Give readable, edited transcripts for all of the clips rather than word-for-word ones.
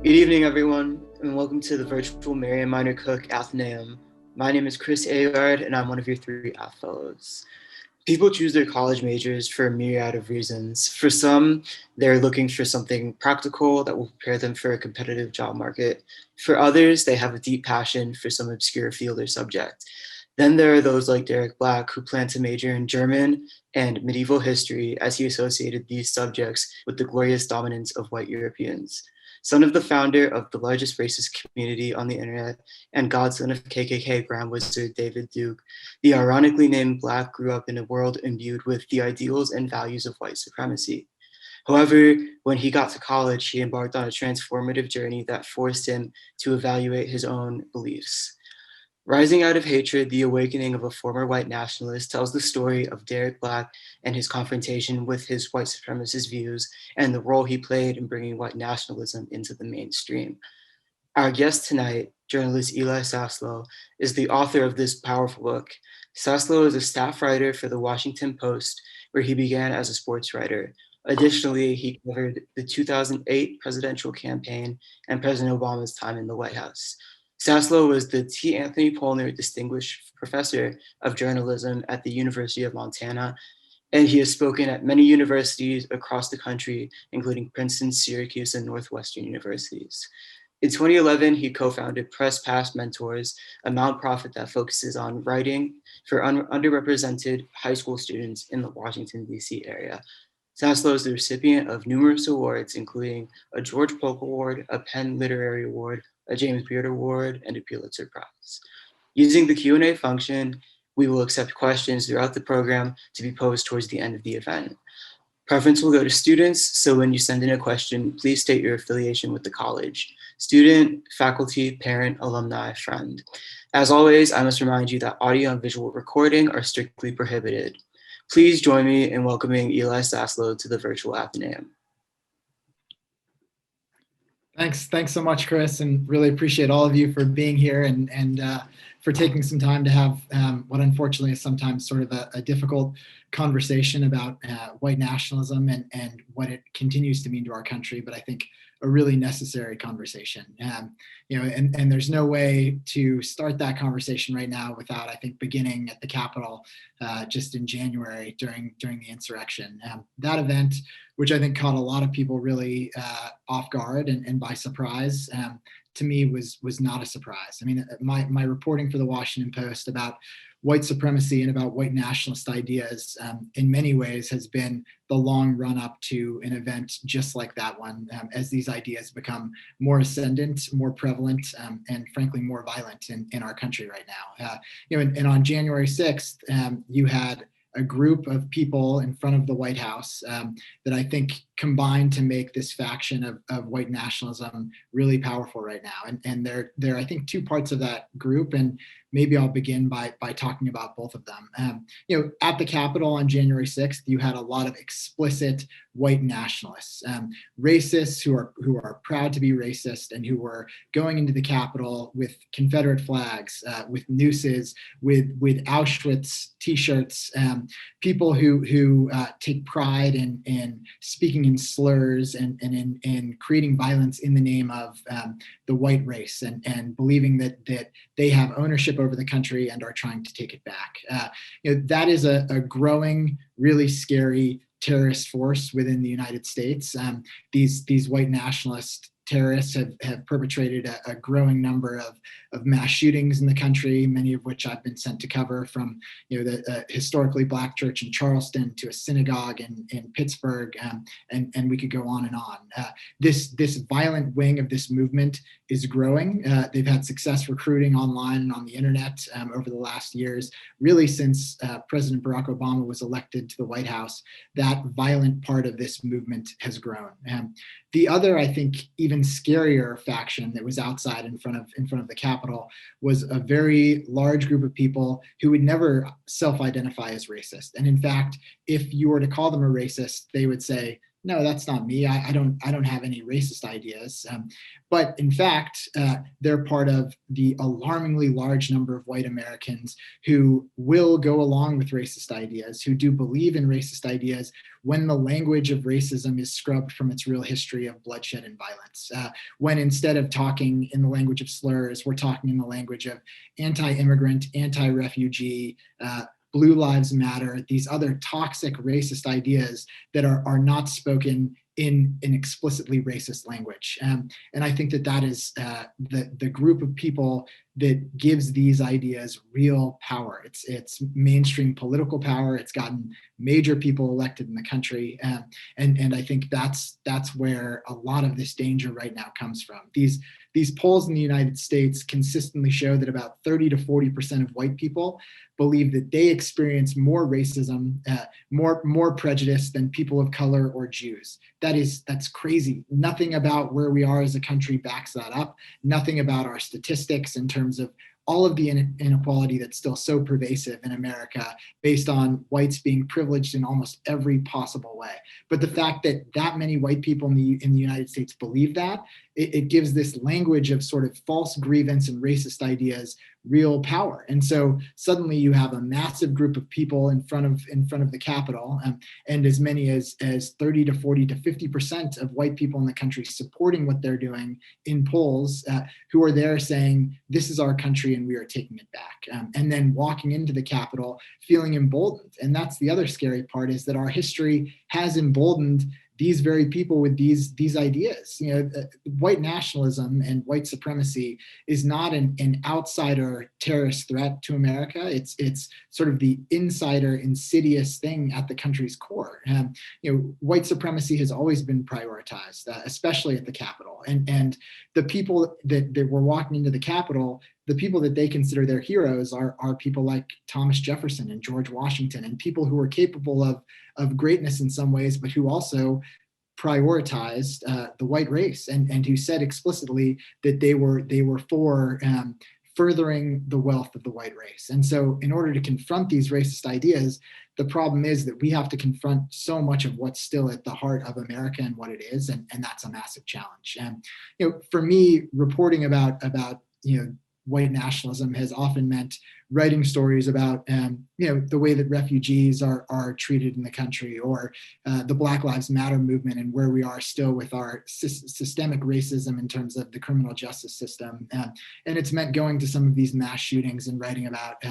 Good evening, everyone, and welcome to the virtual Marian Minor Cook Athenaeum. My name is Chris Ayard, and I'm one of your 3 Ath Fellows. People choose their college majors for a myriad of reasons. For some, they're looking for something practical that will prepare them for a competitive job market. For others, they have a deep passion for some obscure field or subject. Then there are those like Derrick Black who plan to major in German and medieval history as he associated these subjects with the glorious dominance of white Europeans. Son of the founder of the largest racist community on the internet and godson of KKK Grand Wizard David Duke, the ironically named Black grew up in a world imbued with the ideals and values of white supremacy. However, when he got to college, he embarked on a transformative journey that forced him to evaluate his own beliefs. Rising out of hatred, the awakening of a former white nationalist tells the story of Derrick Black and his confrontation with his white supremacist views and the role he played in bringing white nationalism into the mainstream. Our guest tonight, journalist Eli Saslow, is the author of this powerful book. Saslow is a staff writer for the Washington Post, where he began as a sports writer. Additionally, he covered the 2008 presidential campaign and President Obama's time in the White House. Saslow was the T. Anthony Pollner Distinguished Professor of Journalism at the University of Montana, and he has spoken at many universities across the country, including Princeton, Syracuse, and Northwestern universities. In 2011, he co-founded Press Pass Mentors, a nonprofit that focuses on writing for underrepresented high school students in the Washington, D.C. area. Saslow is the recipient of numerous awards, including a George Polk Award, a Penn Literary Award, a James Beard Award, and a Pulitzer Prize. Using the Q&A function, we will accept questions throughout the program to be posed towards the end of the event. Preference will go to students, so when you send in a question, please state your affiliation with the college: student, faculty, parent, alumni, friend. As always, I must remind you that audio and visual recording are strictly prohibited. Please join me in welcoming Eli Saslow to the virtual Athenaeum. Thanks so much, Chris, and really appreciate all of you for being here and for taking some time to have what unfortunately is sometimes sort of a difficult conversation about white nationalism and what it continues to mean to our country, but I think a really necessary conversation. And there's no way to start that conversation right now without, I think, beginning at the Capitol just in January during the insurrection. That event, which I think caught a lot of people really off guard and by surprise, to me was not a surprise. I mean, my reporting for the Washington Post about white supremacy and about white nationalist ideas in many ways has been the long run up to an event just like that one, as these ideas become more ascendant, more prevalent, and frankly more violent in our country right now. And on January 6th, you had a group of people in front of the White House that I think combined to make this faction of white nationalism really powerful right now. And there are, I think, 2 parts of that group, and maybe I'll begin by talking about both of them. At the Capitol on January 6th, you had a lot of explicit white nationalists, racists who are proud to be racist and who were going into the Capitol with Confederate flags, with nooses, with Auschwitz T-shirts, people who take pride in speaking in slurs and in creating violence in the name of the white race and believing that they have ownership over the country and are trying to take it back. That is a growing, really scary terrorist force within the United States. These white nationalist terrorists have perpetrated a growing number of mass shootings in the country, many of which I've been sent to cover, from the historically Black church in Charleston to a synagogue in Pittsburgh, and we could go on and on. This violent wing of this movement is growing. They've had success recruiting online and on the internet over the last years, really since President Barack Obama was elected to the White House. That violent part of this movement has grown. The other, I think, even scarier faction that was outside in front of the Capitol was a very large group of people who would never self-identify as racist. And in fact, if you were to call them a racist, they would say, No, that's not me. I don't have any racist ideas. But in fact, they're part of the alarmingly large number of white Americans who will go along with racist ideas, who do believe in racist ideas when the language of racism is scrubbed from its real history of bloodshed and violence. When instead of talking in the language of slurs, we're talking in the language of anti-immigrant, anti-refugee, Blue Lives Matter, these other toxic racist ideas that are not spoken in an explicitly racist language. And I think that that is the group of people that gives these ideas real power. It's mainstream political power. It's gotten major people elected in the country. And I think that's where a lot of this danger right now comes from. These polls in the United States consistently show that about 30 to 40% of white people believe that they experience more racism, more prejudice than people of color or Jews. That's crazy. Nothing about where we are as a country backs that up. Nothing about our statistics in terms of all of the inequality that's still so pervasive in America based on whites being privileged in almost every possible way. But the fact that that many white people in the United States believe that, it gives this language of sort of false grievance and racist ideas real power. And so suddenly you have a massive group of people in front of the Capitol, and as many as 30 to 40 to 50% of white people in the country supporting what they're doing in polls, who are there saying, this is our country and we are taking it back. And then walking into the Capitol feeling emboldened. And that's the other scary part, is that our history has emboldened these very people with these ideas. White nationalism and white supremacy is not an outsider terrorist threat to America. It's sort of the insider insidious thing at the country's core. White supremacy has always been prioritized, especially at the Capitol. And the people that were walking into the Capitol, the people that they consider their heroes are people like Thomas Jefferson and George Washington, and people who are capable of greatness in some ways, but who also prioritized the white race, and who said explicitly that they were for furthering the wealth of the white race. And so in order to confront these racist ideas, the problem is that we have to confront so much of what's still at the heart of America and what it is, and that's a massive challenge. And for me, reporting about white nationalism has often meant writing stories about the way that refugees are treated in the country, or the Black Lives Matter movement, and where we are still with our systemic racism in terms of the criminal justice system. And it's meant going to some of these mass shootings and writing about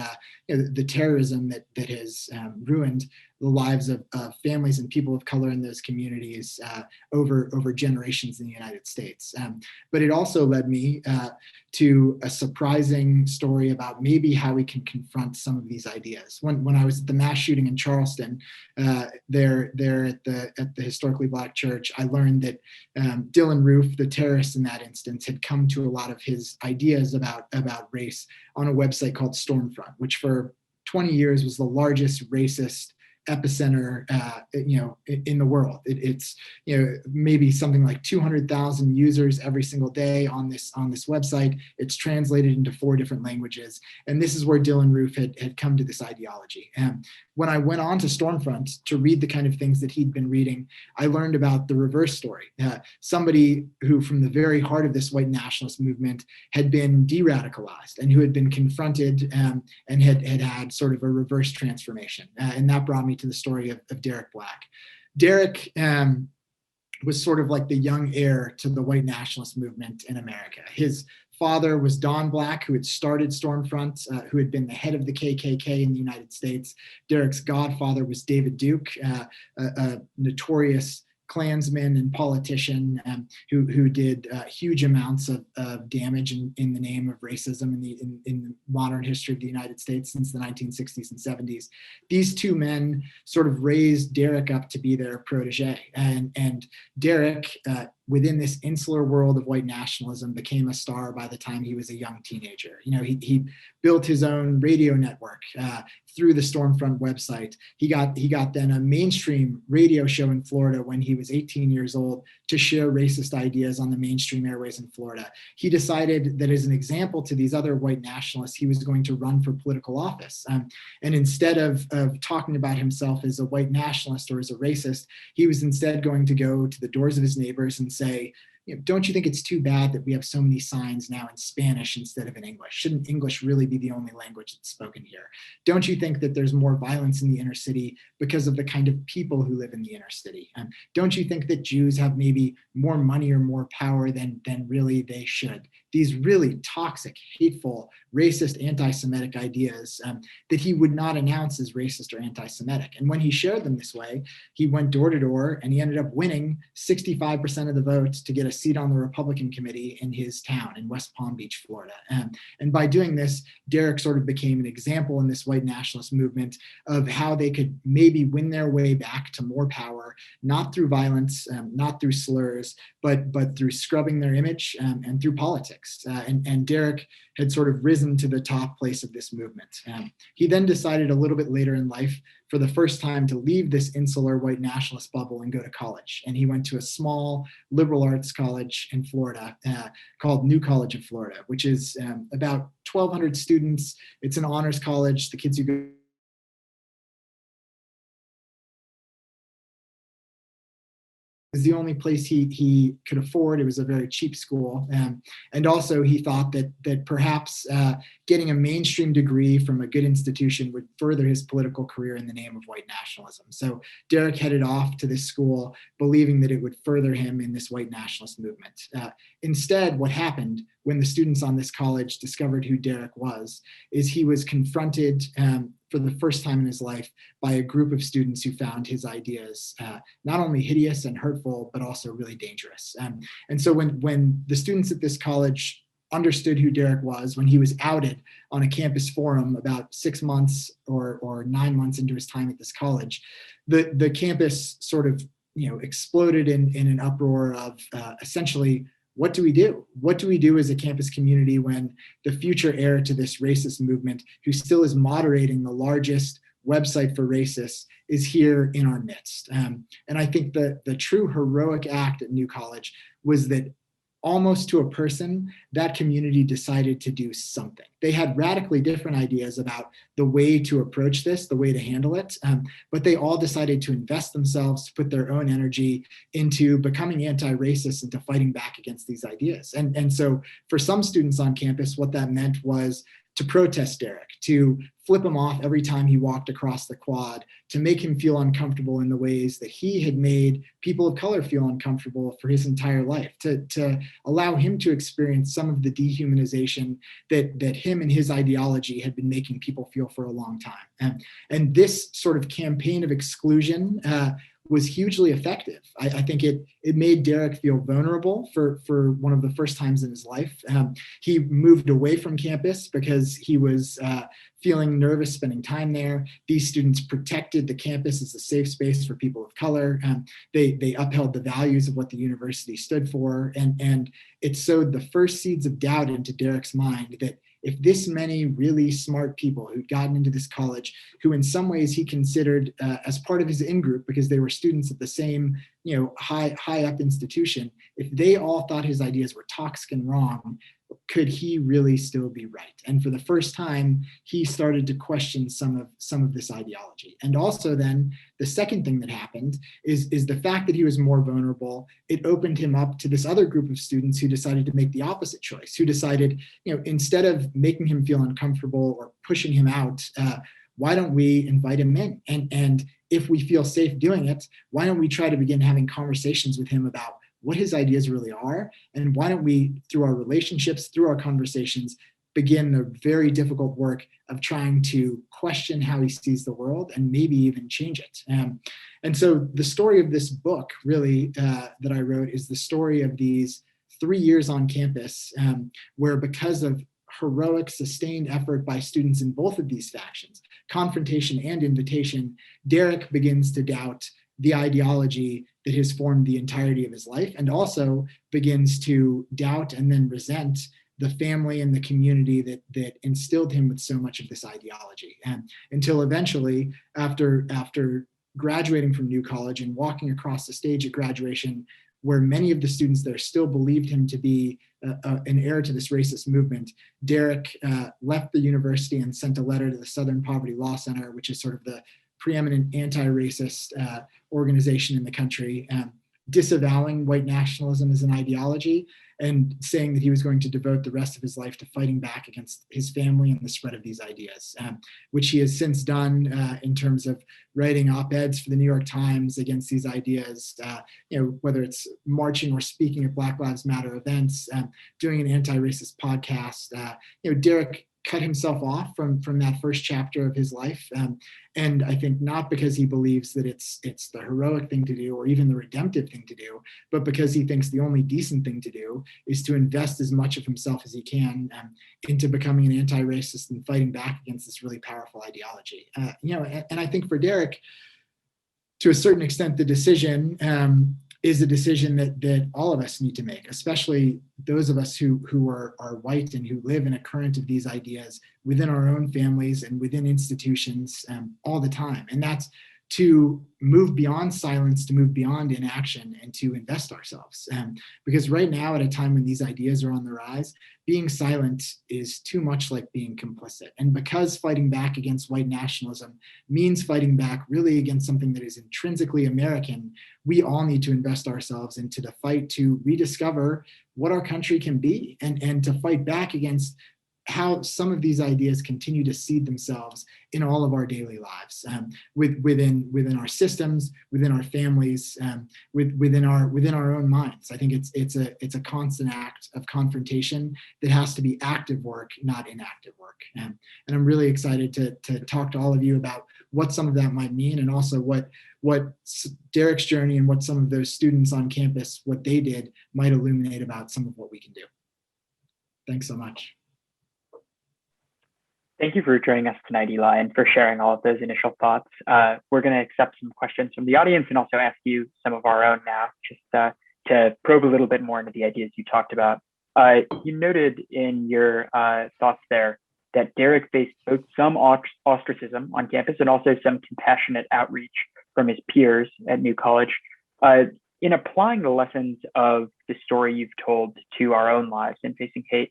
the terrorism that has ruined the lives of families and people of color in those communities over generations in the United States. But it also led me to a surprising story about maybe how we can confront some of these ideas. When I was at the mass shooting in Charleston, there at the historically Black church, I learned that Dylan Roof, the terrorist in that instance, had come to a lot of his ideas about race on a website called Stormfront, which for 20 years was the largest racist epicenter in the world. It's maybe something like 200,000 users every single day on this website. It's translated into 4 different languages, and this is where Dylan Roof had come to this ideology. And when I went on to Stormfront to read the kind of things that he'd been reading, I learned about the reverse story. Somebody who, from the very heart of this white nationalist movement, had been de-radicalized and who had been confronted and had sort of a reverse transformation. And that brought me to the story of Derrick Black. Derrick was sort of like the young heir to the white nationalist movement in America. His father was Don Black, who had started Stormfront, who had been the head of the KKK in the United States. Derrick's godfather was David Duke, a notorious Klansman and politician who did huge amounts of damage in the name of racism in the modern history of the United States since the 1960s and 70s. These 2 men sort of raised Derrick up to be their protege. And Derrick within this insular world of white nationalism, became a star by the time he was a young teenager. He built his own radio network through the Stormfront website. He got then a mainstream radio show in Florida when he was 18 years old to share racist ideas on the mainstream airways in Florida. He decided that as an example to these other white nationalists, he was going to run for political office. And instead of talking about himself as a white nationalist or as a racist, he was instead going to go to the doors of his neighbors and say, don't you think it's too bad that we have so many signs now in Spanish instead of in English? Shouldn't English really be the only language that's spoken here? Don't you think that there's more violence in the inner city because of the kind of people who live in the inner city? Don't you think that Jews have maybe more money or more power than really they should? These really toxic, hateful, racist, anti-Semitic ideas that he would not announce as racist or anti-Semitic. And when he shared them this way, he went door to door and he ended up winning 65% of the votes to get a seat on the Republican committee in his town in West Palm Beach, Florida. And by doing this, Derrick sort of became an example in this white nationalist movement of how they could maybe win their way back to more power, not through violence, not through slurs, but through scrubbing their image and through politics. And Derrick had sort of risen to the top place of this movement. He then decided a little bit later in life, for the first time, to leave this insular white nationalist bubble and go to college. And he went to a small liberal arts college in Florida called New College of Florida, which is about 1,200 students. It's an honors college. The kids who go was the only place he could afford. It was a very cheap school. And also he thought that perhaps getting a mainstream degree from a good institution would further his political career in the name of white nationalism. So Derrick headed off to this school believing that it would further him in this white nationalist movement. Instead, what happened when the students on this college discovered who Derrick was is he was confronted for the first time in his life by a group of students who found his ideas not only hideous and hurtful, but also really dangerous. And so when the students at this college understood who Derrick was, when he was outed on a campus forum about 6 months or 9 months into his time at this college, the campus sort of exploded in an uproar of essentially, what do we do? What do we do as a campus community when the future heir to this racist movement, who still is moderating the largest website for racists, is here in our midst? And I think the true heroic act at New College was that almost to a person, that community decided to do something. They had radically different ideas about the way to approach this, the way to handle it, but they all decided to invest themselves, to put their own energy into becoming anti-racist and to fighting back against these ideas. And so for some students on campus, what that meant was to protest Derrick, to flip him off every time he walked across the quad, to make him feel uncomfortable in the ways that he had made people of color feel uncomfortable for his entire life, to allow him to experience some of the dehumanization that him and his ideology had been making people feel for a long time. And this sort of campaign of exclusion was hugely effective. I think it made Derrick feel vulnerable for one of the first times in his life. He moved away from campus because he was feeling nervous spending time there. These students protected the campus as a safe space for people of color. They upheld the values of what the university stood for. And it sowed the first seeds of doubt into Derrick's mind that if this many really smart people who'd gotten into this college, who in some ways he considered as part of his in-group because they were students at the same high up institution, if they all thought his ideas were toxic and wrong, could he really still be right? And for the first time, he started to question some of this ideology. And also then, the second thing that happened is the fact that he was more vulnerable. It opened him up to this other group of students who decided to make the opposite choice, who decided, instead of making him feel uncomfortable or pushing him out, why don't we invite him in? And if we feel safe doing it, why don't we try to begin having conversations with him about what his ideas really are, and why don't we, through our relationships, through our conversations, begin the very difficult work of trying to question how he sees the world and maybe even change it. And so the story of this book really that I wrote is the story of these 3 years on campus where, because of heroic, sustained effort by students in both of these factions, confrontation and invitation, Derrick begins to doubt the ideology that has formed the entirety of his life, and also begins to doubt and then resent the family and the community that instilled him with so much of this ideology. And until eventually, after graduating from New College and walking across the stage at graduation, where many of the students there still believed him to be an heir to this racist movement, Derrick left the university and sent a letter to the Southern Poverty Law Center, which is sort of the preeminent anti-racist organization in the country, disavowing white nationalism as an ideology and saying that he was going to devote the rest of his life to fighting back against his family and the spread of these ideas, which he has since done in terms of writing op-eds for the New York Times against these ideas, whether it's marching or speaking at Black Lives Matter events, doing an anti-racist podcast. Derrick cut himself off from that first chapter of his life. And I think not because he believes that it's the heroic thing to do or even the redemptive thing to do, but because he thinks the only decent thing to do is to invest as much of himself as he can into becoming an anti-racist and fighting back against this really powerful ideology. And I think for Derrick, to a certain extent, the decision is a decision that all of us need to make, especially those of us who are white and who live in a current of these ideas within our own families and within institutions all the time. And that's to move beyond silence, to move beyond inaction, and to invest ourselves. Because right now, at a time when these ideas are on the rise, being silent is too much like being complicit. And because fighting back against white nationalism means fighting back really against something that is intrinsically American, we all need to invest ourselves into the fight to rediscover what our country can be, and to fight back against how some of these ideas continue to seed themselves in all of our daily lives, within our systems, within our families, within our own minds. I think it's a constant act of confrontation that has to be active work, not inactive work. And I'm really excited to talk to all of you about what some of that might mean, and also what Derrick's journey and what some of those students on campus, what they did, might illuminate about some of what we can do. Thanks so much. Thank you for joining us tonight, Eli, and for sharing all of those initial thoughts. We're going to accept some questions from the audience and also ask you some of our own now, just to probe a little bit more into the ideas you talked about. You noted in your thoughts there that Derrick faced both some ostracism on campus and also some compassionate outreach from his peers at New College. In applying the lessons of the story you've told to our own lives in facing hate,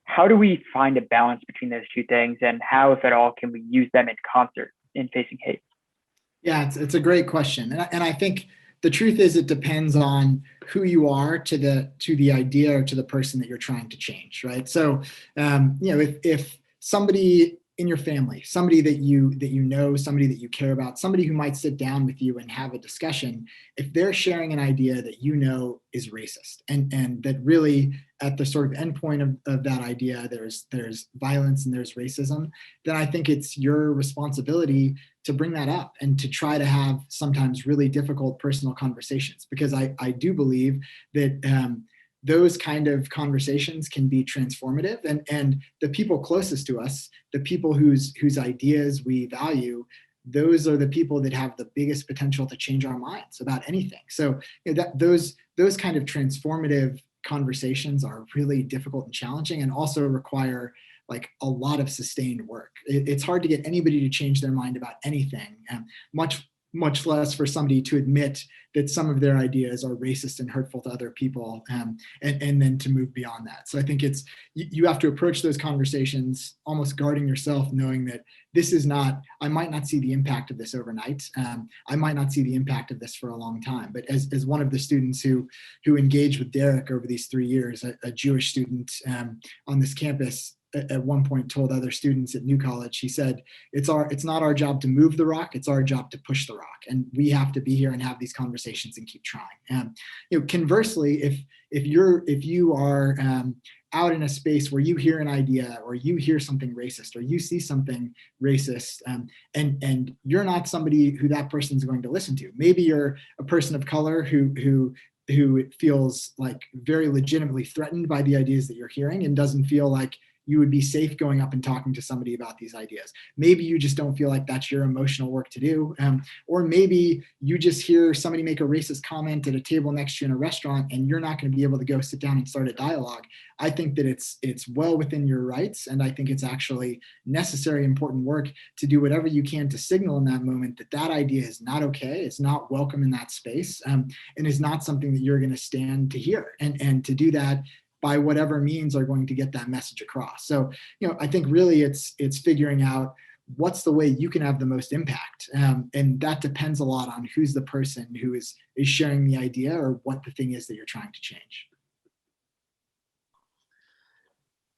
how do we find a balance between those two things, and how, if at all, can we use them in concert in facing hate? Yeah, it's a great question. And I think the truth is it depends on who you are to the idea or to the person that you're trying to change, right? So, if somebody in your family, somebody that you know, somebody that you care about, somebody who might sit down with you and have a discussion, if they're sharing an idea that you know is racist, and that really at the sort of endpoint of that idea, there's violence and there's racism, then I think it's your responsibility to bring that up and to try to have sometimes really difficult personal conversations, because I do believe that those kind of conversations can be transformative, and the people closest to us, the people whose ideas we value, those are the people that have the biggest potential to change our minds about anything. So those kind of transformative conversations are really difficult and challenging, and also require like a lot of sustained work. It's hard to get anybody to change their mind about anything, much less for somebody to admit that some of their ideas are racist and hurtful to other people, and then to move beyond that. So I think you have to approach those conversations almost guarding yourself, knowing that this is not, I might not see the impact of this overnight. I might not see the impact of this for a long time. But as one of the students who engaged with Derrick over these 3 years, a Jewish student on this campus, at one point told other students at New College, he said, it's not our job to move the rock, it's our job to push the rock. And we have to be here and have these conversations and keep trying. Conversely, if you are out in a space where you hear an idea, or you hear something racist, or you see something racist, and you're not somebody who that person's going to listen to, maybe you're a person of color who feels like very legitimately threatened by the ideas that you're hearing and doesn't feel like you would be safe going up and talking to somebody about these ideas. Maybe you just don't feel like that's your emotional work to do. Or maybe you just hear somebody make a racist comment at a table next to you in a restaurant and you're not going to be able to go sit down and start a dialogue. I think that it's well within your rights, and I think it's actually necessary, important work to do whatever you can to signal in that moment that that idea is not okay, it's not welcome in that space, and is not something that you're going to stand to hear. And to do that by whatever means are going to get that message across. So, I think really it's figuring out what's the way you can have the most impact. And that depends a lot on who's the person who is sharing the idea or what the thing is that you're trying to change.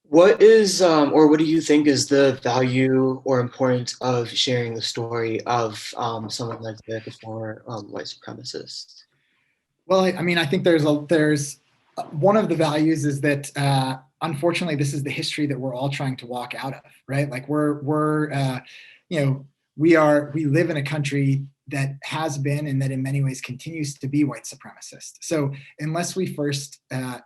What is, or what do you think is the value or importance of sharing the story of someone like Derrick, a former white supremacist? Well, I think there's one of the values is that unfortunately this is the history that we're all trying to walk out of, right? Like we live in a country that has been and that in many ways continues to be white supremacist. So unless we first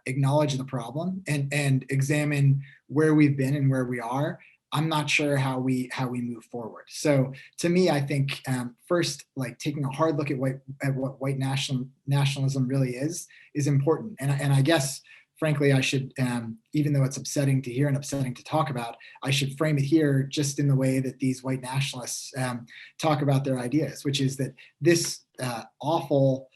acknowledge the problem and examine where we've been and where we are, I'm not sure how we move forward. So to me, I think first, like taking a hard look at what white nationalism really is important. And I guess, frankly, I should, even though it's upsetting to hear and upsetting to talk about, I should frame it here just in the way that these white nationalists talk about their ideas, which is that this awful,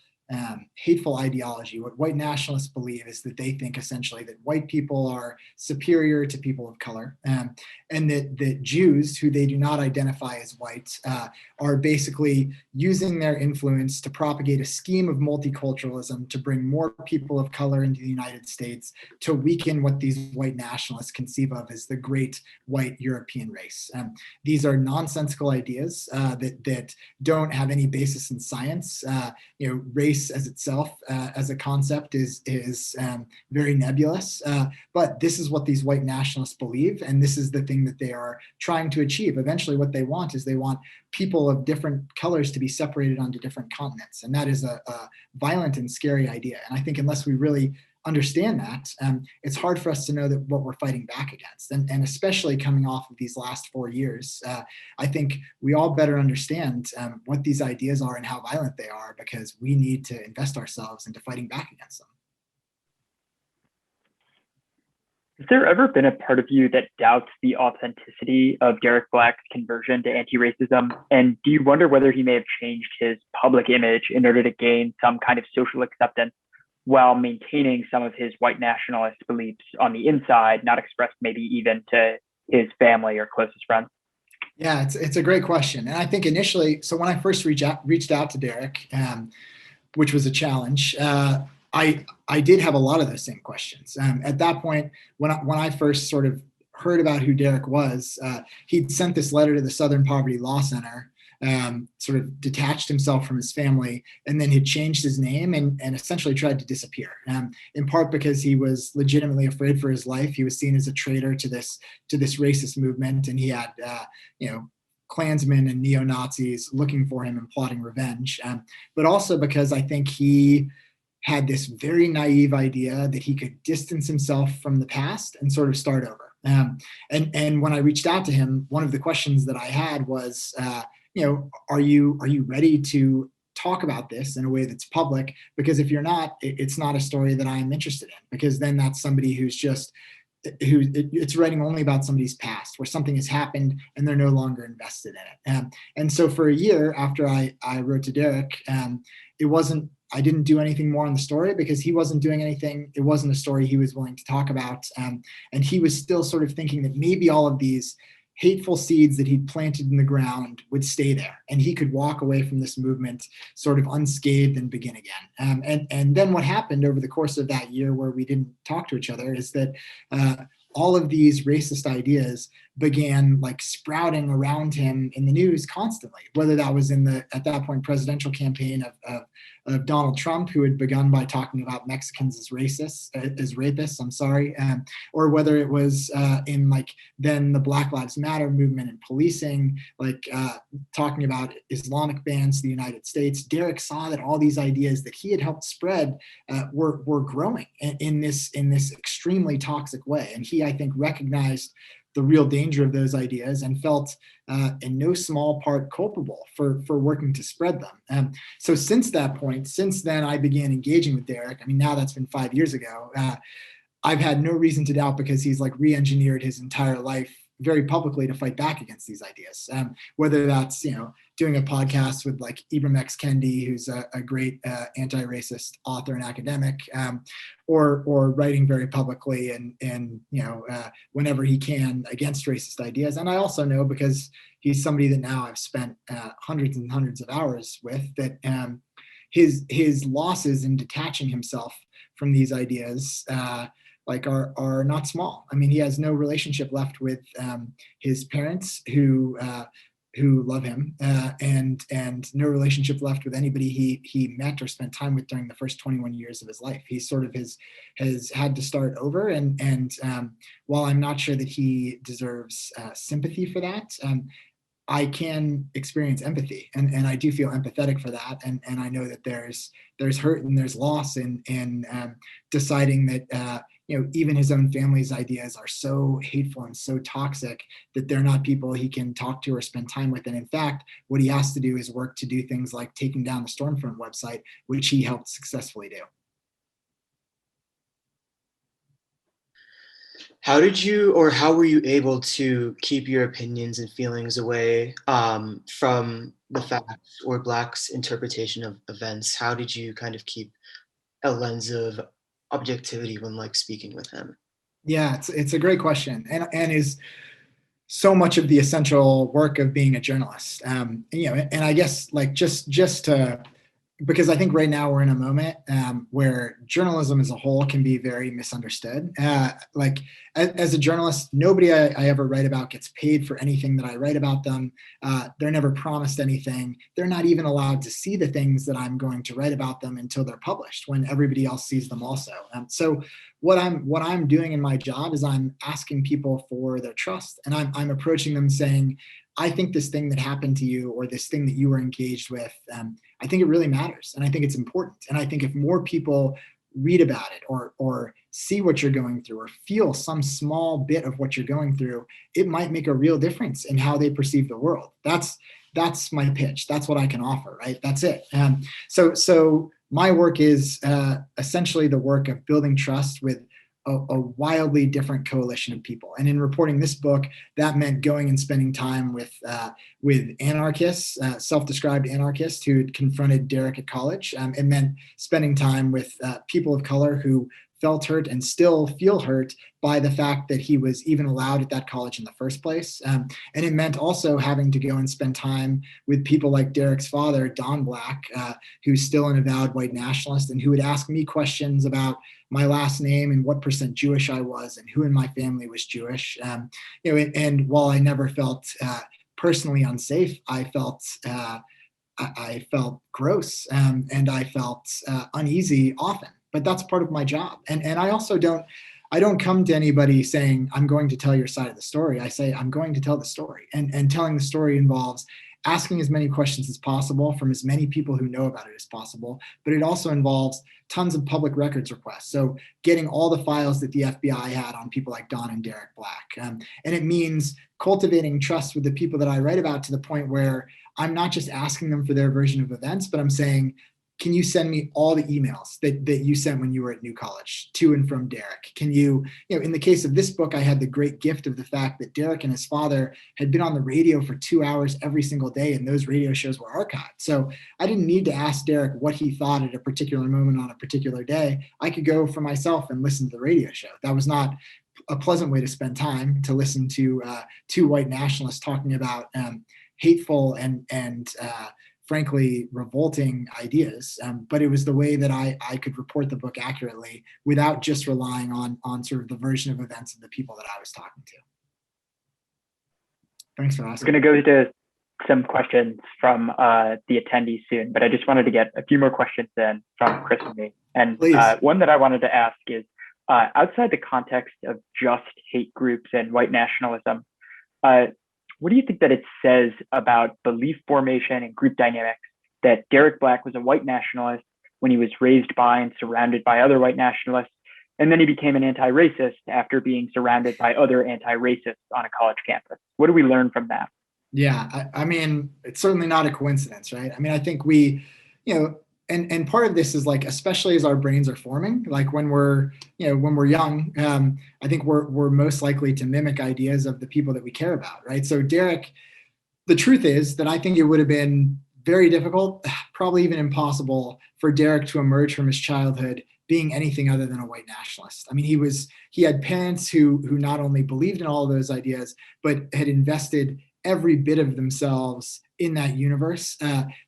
hateful ideology, what white nationalists believe is that they think essentially that white people are superior to people of color, and that Jews, who they do not identify as white, are basically using their influence to propagate a scheme of multiculturalism to bring more people of color into the United States, to weaken what these white nationalists conceive of as the great white European race. These are nonsensical ideas that don't have any basis in science. Race as itself, as a concept, is very nebulous. But this is what these white nationalists believe, and this is the thing that they are trying to achieve. Eventually, what they want is they want people of different colors to be separated onto different continents, and that is a violent and scary idea. And I think unless we really understand that, it's hard for us to know that what we're fighting back against. And especially coming off of these last 4 years, I think we all better understand what these ideas are and how violent they are, because we need to invest ourselves into fighting back against them. Has there ever been a part of you that doubts the authenticity of Derrick Black's conversion to anti-racism? And do you wonder whether he may have changed his public image in order to gain some kind of social acceptance while maintaining some of his white nationalist beliefs on the inside, not expressed maybe even to his family or closest friends? Yeah, it's a great question. And I think initially, so when I first reached out to Derrick, which was a challenge, I did have a lot of those same questions. At that point, when I first sort of heard about who Derrick was, he'd sent this letter to the Southern Poverty Law Center, sort of detached himself from his family, and then had changed his name and essentially tried to disappear, in part because he was legitimately afraid for his life. He was seen as a traitor to this racist movement, and he had Klansmen and neo-Nazis looking for him and plotting revenge, but also because I think he had this very naive idea that he could distance himself from the past and sort of start over. And when I reached out to him, one of the questions that I had was, are you ready to talk about this in a way that's public? Because if you're not, it's not a story that I'm interested in, because then that's somebody it's writing only about somebody's past, where something has happened and they're no longer invested in it. And so for a year after I wrote to Derrick, I didn't do anything more on the story because he wasn't doing anything. It wasn't a story he was willing to talk about. And he was still sort of thinking that maybe all of these hateful seeds that he'd planted in the ground would stay there, and he could walk away from this movement sort of unscathed and begin again. And then what happened over the course of that year where we didn't talk to each other is that all of these racist ideas began like sprouting around him in the news constantly, whether that was in the, at that point, presidential campaign of Donald Trump, who had begun by talking about Mexicans as rapists, or whether it was in like then the Black Lives Matter movement and policing, like talking about Islamic bans to the United States. Derrick saw that all these ideas that he had helped spread were growing in this extremely toxic way, and he, I think, recognized the real danger of those ideas and felt in no small part culpable for working to spread them. So since that point, since then, I began engaging with Derrick. I mean, now that's been 5 years ago. I've had no reason to doubt, because he's like re-engineered his entire life very publicly to fight back against these ideas. Whether that's, doing a podcast with like Ibram X. Kendi, who's a great anti-racist author and academic, or writing very publicly and whenever he can against racist ideas. And I also know, because he's somebody that now I've spent hundreds and hundreds of hours with, that his losses in detaching himself from these ideas are not small. I mean, he has no relationship left with his parents who love him, and no relationship left with anybody he met or spent time with during the first 21 years of his life. He sort of has had to start over, and while I'm not sure that he deserves sympathy for that, I can experience empathy, and I do feel empathetic for that, and I know that there's hurt and there's loss in deciding that even his own family's ideas are so hateful and so toxic that they're not people he can talk to or spend time with. And in fact, what he has to do is work to do things like taking down the Stormfront website, which he helped successfully do. How were you able to keep your opinions and feelings away from the facts or Black's interpretation of events? How did you kind of keep a lens of objectivity when like speaking with him? Yeah, it's a great question, and is so much of the essential work of being a journalist. And I guess like just to, because I think right now we're in a moment where journalism as a whole can be very misunderstood. Like as a journalist, nobody I ever write about gets paid for anything that I write about them. They're never promised anything. They're not even allowed to see the things that I'm going to write about them until they're published, when everybody else sees them also. So what I'm doing in my job is I'm asking people for their trust, and I'm approaching them saying, I think this thing that happened to you, or this thing that you were engaged with, I think it really matters, and I think it's important. And I think if more people read about it, or see what you're going through, or feel some small bit of what you're going through, it might make a real difference in how they perceive the world. That's my pitch. That's what I can offer, right? That's it. So my work is essentially the work of building trust with a wildly different coalition of people. And in reporting this book, that meant going and spending time with anarchists, self-described anarchists who had confronted Derrick at college. It meant spending time with people of color who felt hurt and still feel hurt by the fact that he was even allowed at that college in the first place. And it meant also having to go and spend time with people like Derrick's father, Don Black, who's still an avowed white nationalist, and who would ask me questions about my last name and what % Jewish I was and who in my family was Jewish. And while I never felt personally unsafe, I felt gross, and I felt uneasy often. But that's part of my job. And I also I don't come to anybody saying, I'm going to tell your side of the story. I say, I'm going to tell the story. And telling the story involves asking as many questions as possible from as many people who know about it as possible. But it also involves tons of public records requests. So getting all the files that the FBI had on people like Don and Derrick Black. And it means cultivating trust with the people that I write about, to the point where I'm not just asking them for their version of events, but I'm saying, can you send me all the emails that you sent when you were at New College to and from Derrick? Can you in the case of this book, I had the great gift of the fact that Derrick and his father had been on the radio for 2 hours every single day, and those radio shows were archived. So I didn't need to ask Derrick what he thought at a particular moment on a particular day. I could go for myself and listen to the radio show. That was not a pleasant way to spend time, to listen to two white nationalists talking about hateful and frankly, revolting ideas. But it was the way that I could report the book accurately without just relying on sort of the version of events of the people that I was talking to. Thanks for We're asking. going to go to some questions from the attendees soon, but I just wanted to get a few more questions in from Chris and me. And one that I wanted to ask is, outside the context of just hate groups and white nationalism, what do you think that it says about belief formation and group dynamics that Derrick Black was a white nationalist when he was raised by and surrounded by other white nationalists, and then he became an anti-racist after being surrounded by other anti-racists on a college campus? What do we learn from that? Yeah, I mean, it's certainly not a coincidence, right? I mean, I think we, and part of this is like, especially as our brains are forming, like when we're young, I think we're most likely to mimic ideas of the people that we care about, right? So Derrick, the truth is that I think it would have been very difficult, probably even impossible, for Derrick to emerge from his childhood being anything other than a white nationalist. I mean, he had parents who not only believed in all of those ideas, but had invested every bit of themselves in that universe.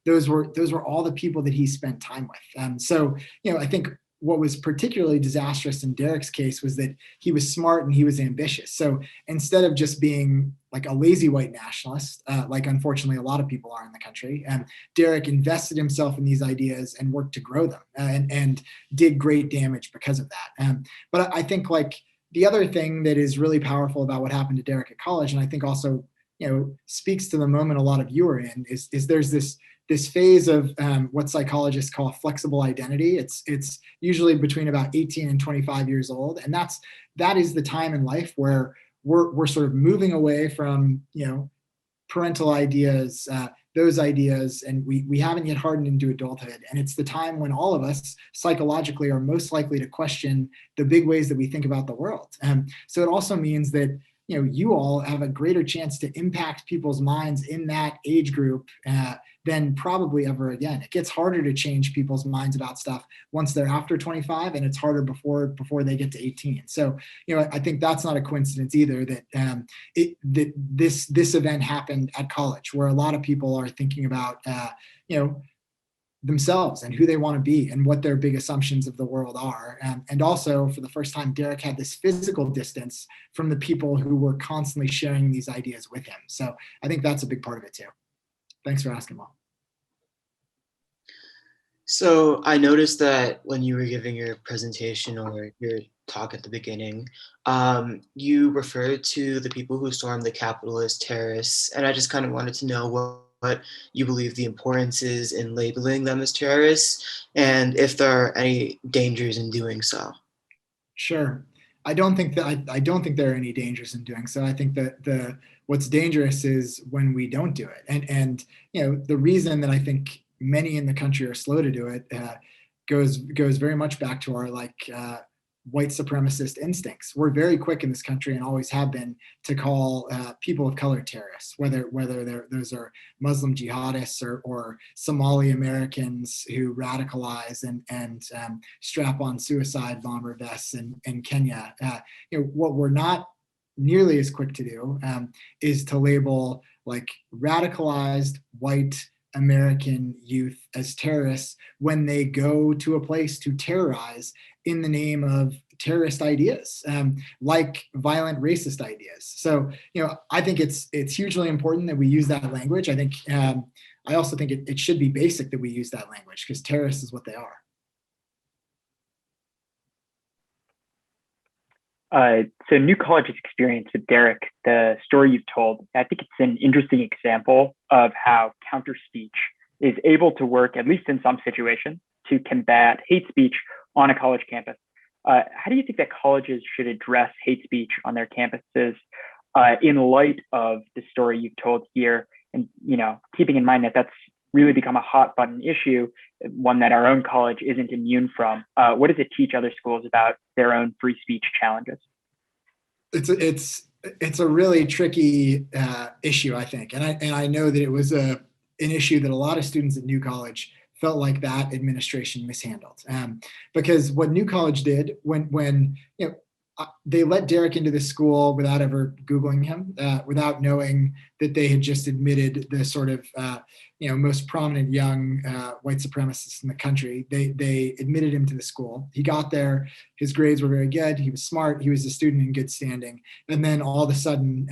Those were all the people that he spent time with. So, I think what was particularly disastrous in Derrick's case was that he was smart and he was ambitious. So instead of just being like a lazy white nationalist, like unfortunately a lot of people are in the country, Derrick invested himself in these ideas and worked to grow them, and did great damage because of that. But I think like the other thing that is really powerful about what happened to Derrick at college, and I think also speaks to the moment a lot of you are in, is there's this phase of what psychologists call flexible identity. It's usually between about 18 and 25 years old, and that is the time in life where we're sort of moving away from parental ideas, those ideas, and we haven't yet hardened into adulthood. And it's the time when all of us psychologically are most likely to question the big ways that we think about the world. So it also means that you all have a greater chance to impact people's minds in that age group than probably ever again. It gets harder to change people's minds about stuff once they're after 25, and it's harder before they get to 18. So, I think that's not a coincidence either that this event happened at college, where a lot of people are thinking about themselves and who they want to be and what their big assumptions of the world are. And also, for the first time, Derrick had this physical distance from the people who were constantly sharing these ideas with him. So I think that's a big part of it too. Thanks for asking, Mom. So I noticed that when you were giving your presentation or your talk at the beginning, you referred to the people who stormed the Capitol as terrorists, and I just kind of wanted to know what you believe the importance is in labeling them as terrorists, and if there are any dangers in doing so. Sure. I don't think there are any dangers in doing so. I think that what's dangerous is when we don't do it. And the reason that I think many in the country are slow to do it goes very much back to our white supremacist instincts. We're very quick in this country, and always have been, to call people of color terrorists, whether those are Muslim jihadists or Somali Americans who radicalize and strap on suicide bomber vests in Kenya. What we're not nearly as quick to do is to label like radicalized white American youth as terrorists when they go to a place to terrorize in the name of terrorist ideas, like violent racist ideas. So, I think it's hugely important that we use that language. I think I also think it should be basic that we use that language, because terrorists is what they are. So New College's experience with Derrick, the story you've told, I think it's an interesting example of how counter speech is able to work, at least in some situations, to combat hate speech on a college campus. How do you think that colleges should address hate speech on their campuses in light of the story you've told here? And, keeping in mind that that's really become a hot button issue, one that our own college isn't immune from. What does it teach other schools about their own free speech challenges? It's a really tricky issue, I think, and I know that it was an issue that a lot of students at New College felt like that administration mishandled, because what New College did when they let Derrick into the school without ever Googling him, without knowing that they had just admitted the sort of most prominent young white supremacists in the country. They admitted him to the school. He got there. His grades were very good. He was smart. He was a student in good standing. And then all of a sudden,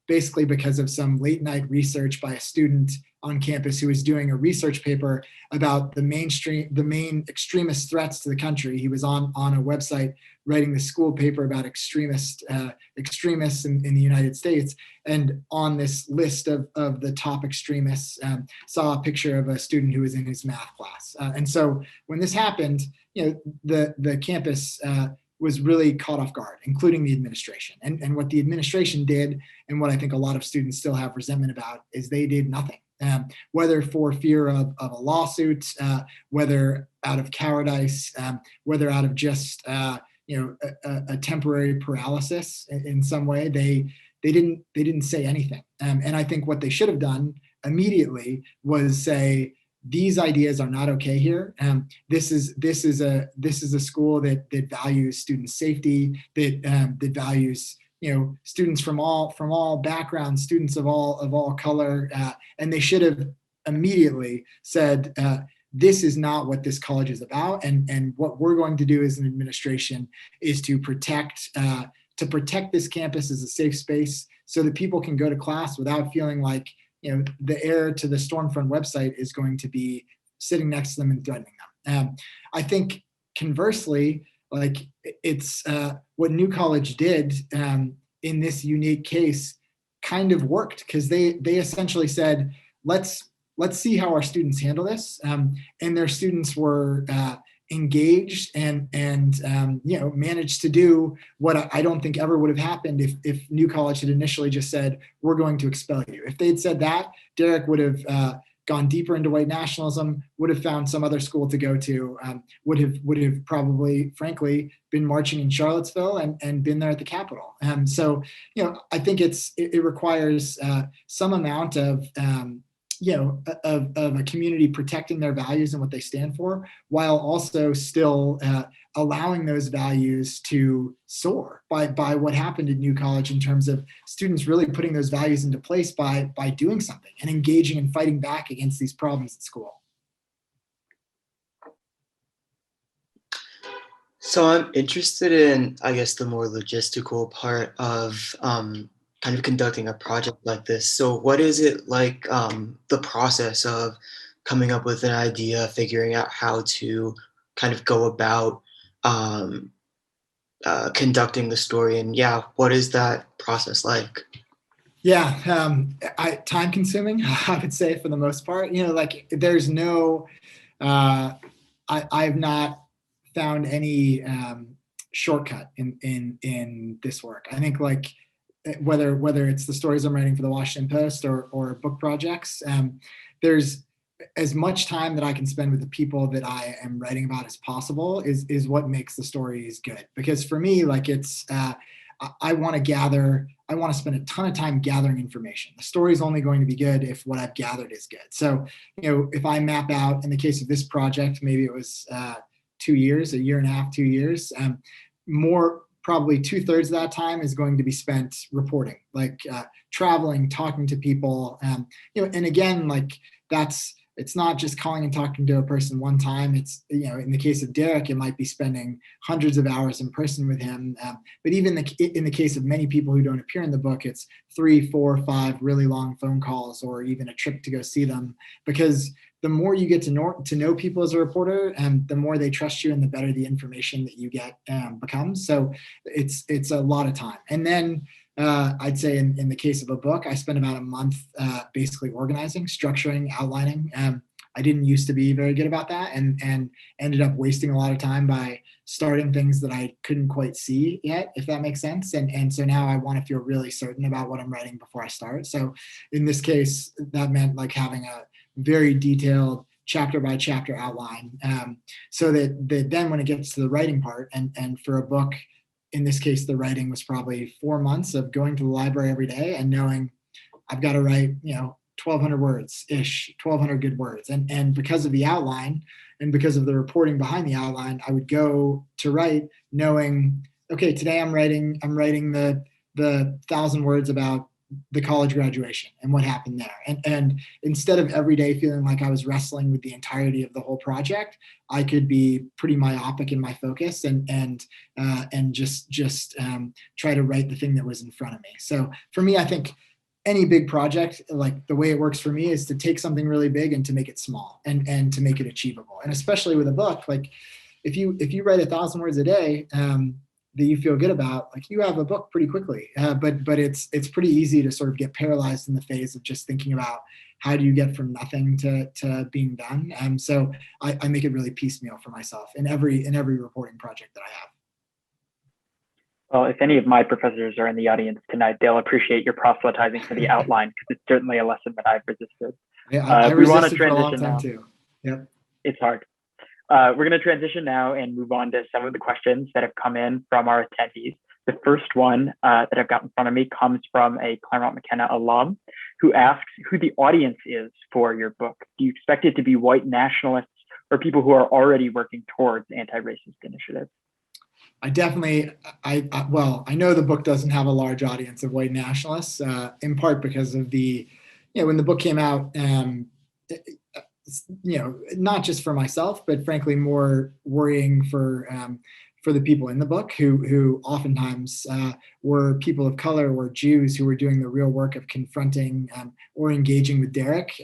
basically because of some late night research by a student on campus who was doing a research paper about the main extremist threats to the country. He was on a website writing the school paper about extremists in the United States. And on this list of the top extremists, saw a picture of a student who was in his math class. And so when this happened, the campus was really caught off guard, including the administration. And what the administration did, and what I think a lot of students still have resentment about, is they did nothing. Whether for fear of a lawsuit, whether out of cowardice, whether out of just a temporary paralysis in some way, they didn't say anything. And I think what they should have done immediately was say, these ideas are not okay here. This is a school that values student safety, that values students from all backgrounds, students of all color, and they should have immediately said, this is not what this college is about, and what we're going to do as an administration is to protect this campus as a safe space so that people can go to class without feeling like the heir to the Stormfront website is going to be sitting next to them and threatening them. I think conversely, like it's what New College did in this unique case kind of worked, because they essentially said, let's see how our students handle this, and their students were engaged and managed to do what I don't think ever would have happened if New College had initially just said, we're going to expel you. If they'd said that, Derrick would have gone deeper into white nationalism, would have found some other school to go to, would have probably, frankly, been marching in Charlottesville and been there at the Capitol. So, I think it requires some amount of of a community protecting their values and what they stand for, while also still allowing those values to soar by what happened at New College in terms of students really putting those values into place by doing something and engaging and fighting back against these problems at school. So I'm interested in, I guess, the more logistical part of kind of conducting a project like this. So what is it like, the process of coming up with an idea, figuring out how to kind of go about conducting the story, and what is that process like? Yeah, time consuming, I would say, for the most part. Like there's no, I've not found any shortcut in this work. I think like whether it's the stories I'm writing for the Washington Post or book projects, there's as much time that I can spend with the people that I am writing about as possible is what makes the stories good. Because for me, like it's, I want to spend a ton of time gathering information. The story is only going to be good if what I've gathered is good. So, if I map out, in the case of this project, maybe it was 2 years, a year and a half, 2 years, more, probably 2/3 of that time is going to be spent reporting, like traveling, talking to people, and again, like it's not just calling and talking to a person one time. It's, in the case of Derrick, it might be spending hundreds of hours in person with him. But even in the case of many people who don't appear in the book, it's 3, 4, 5 really long phone calls, or even a trip to go see them. Because the more you get to know people as a reporter, the more they trust you, and the better the information that you get becomes. So it's a lot of time. And then I'd say in the case of a book, I spent about a month basically organizing, structuring, outlining. I didn't used to be very good about that, and ended up wasting a lot of time by starting things that I couldn't quite see yet, if that makes sense. And so now I want to feel really certain about what I'm writing before I start. So in this case, that meant like having a very detailed chapter by chapter outline, so that then when it gets to the writing part, and for a book, in this case, the writing was probably 4 months of going to the library every day and knowing I've got to write, 1,200 words-ish, 1,200 good words. And because of the outline and because of the reporting behind the outline, I would go to write knowing okay, today I'm writing the 1,000 words about the college graduation and what happened there. And instead of every day feeling like I was wrestling with the entirety of the whole project, I could be pretty myopic in my focus and just try to write the thing that was in front of me. So for me, I think any big project, like the way it works for me is to take something really big and to make it small and to make it achievable. And especially with a book, like if you write 1,000 words a day, that you feel good about, like you have a book pretty quickly. But it's pretty easy to sort of get paralyzed in the phase of just thinking about how do you get from nothing to being done. So I make it really piecemeal for myself in every reporting project that I have. Well, if any of my professors are in the audience tonight, they'll appreciate your proselytizing for the outline, because it's certainly a lesson that I've resisted. I resisted for a long time too. Yep. It's hard. We're going to transition now and move on to some of the questions that have come in from our attendees. The first one that I've got in front of me comes from a Claremont McKenna alum who asks who the audience is for your book. Do you expect it to be white nationalists or people who are already working towards anti-racist initiatives? I definitely, I know the book doesn't have a large audience of white nationalists, in part because of when the book came out, not just for myself, but frankly more worrying for the people in the book who oftentimes were people of color or Jews who were doing the real work of confronting or engaging with Derrick.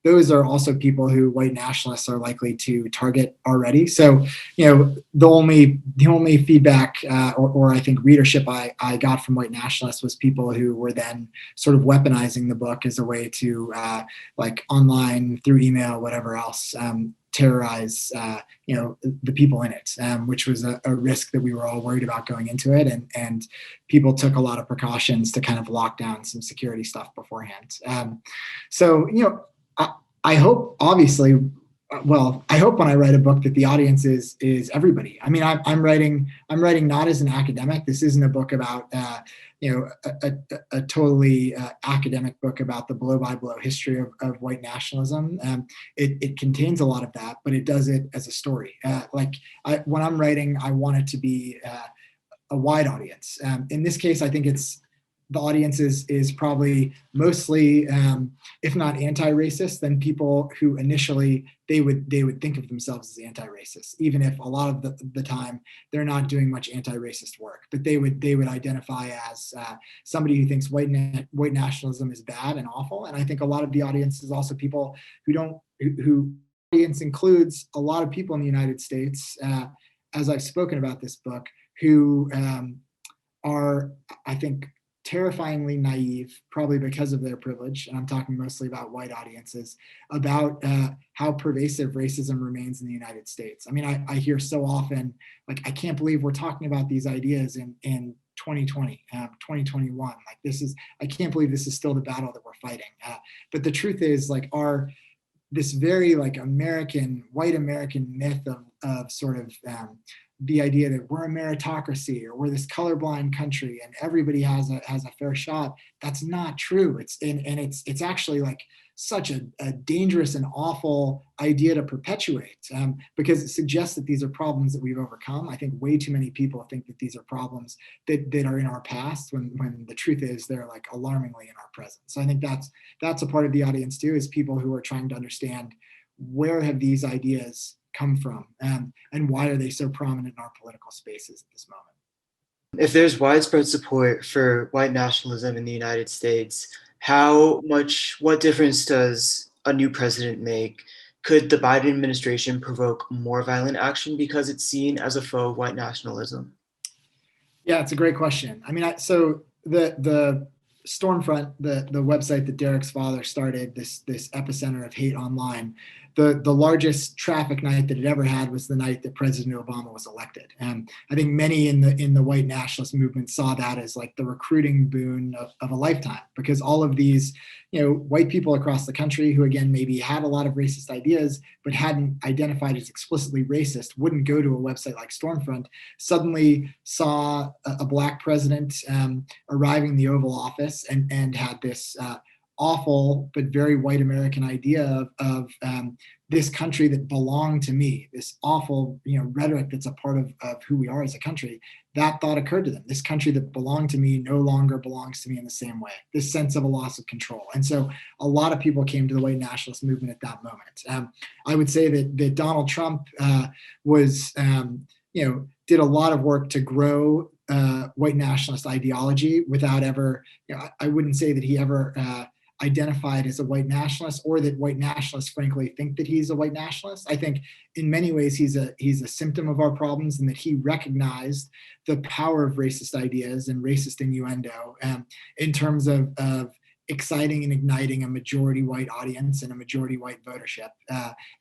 Those are also people who white nationalists are likely to target already. So, the only feedback or I think readership I got from white nationalists was people who were then sort of weaponizing the book as a way to like online, through email, whatever else, terrorize the people in it, which was a risk that we were all worried about going into it, and people took a lot of precautions to kind of lock down some security stuff beforehand. So I hope, obviously, I hope when I write a book that the audience is everybody. I mean, I'm writing not as an academic. This isn't a book about a totally academic book about the blow-by-blow history of white nationalism. It contains a lot of that, but it does it as a story. When I'm writing, I want it to be a wide audience. In this case, I think the audience is probably mostly, if not anti-racist, then people who initially they would think of themselves as anti-racist, even if a lot of the time they're not doing much anti-racist work. But they would identify as somebody who thinks white nationalism is bad and awful. And I think a lot of the audience is also people who audience includes a lot of people in the United States, as I've spoken about this book, who are, I think, terrifyingly naive, probably because of their privilege, and I'm talking mostly about white audiences, about how pervasive racism remains in the United States. I mean, I hear so often, like, I can't believe we're talking about these ideas in 2020, 2021. Like, I can't believe this is still the battle that we're fighting. But the truth is, like, this very like white American myth of sort of the idea that we're a meritocracy or we're this colorblind country and everybody has a fair shot. That's not true. It's actually like such a dangerous and awful idea to perpetuate, because it suggests that these are problems that we've overcome. I think way too many people think that these are problems that are in our past when the truth is they're like alarmingly in our present. So I think that's a part of the audience too, is people who are trying to understand where have these ideas come from, and why are they so prominent in our political spaces at this moment. If there's widespread support for white nationalism in the United States, what difference does a new president make? Could the Biden administration provoke more violent action because it's seen as a foe of white nationalism? Yeah, it's a great question. I mean, so the Stormfront, the website that Derrick's father started, this epicenter of hate online, the largest traffic night that it ever had was the night that President Obama was elected. And I think many in the white nationalist movement saw that as like the recruiting boon of a lifetime, because all of these, white people across the country who, again, maybe had a lot of racist ideas, but hadn't identified as explicitly racist, wouldn't go to a website like Stormfront, suddenly saw a Black president arriving in the Oval Office and had this awful but very white American idea of this country that belonged to me, this awful, rhetoric that's a part of who we are as a country, that thought occurred to them. This country that belonged to me no longer belongs to me in the same way. This sense of a loss of control. And so a lot of people came to the white nationalist movement at that moment. I would say that Donald Trump was, did a lot of work to grow white nationalist ideology without ever, I wouldn't say that he ever identified as a white nationalist, or that white nationalists frankly think that he's a white nationalist. I think in many ways he's a symptom of our problems, and that he recognized the power of racist ideas and racist innuendo in terms of exciting and igniting a majority white audience and a majority white votership,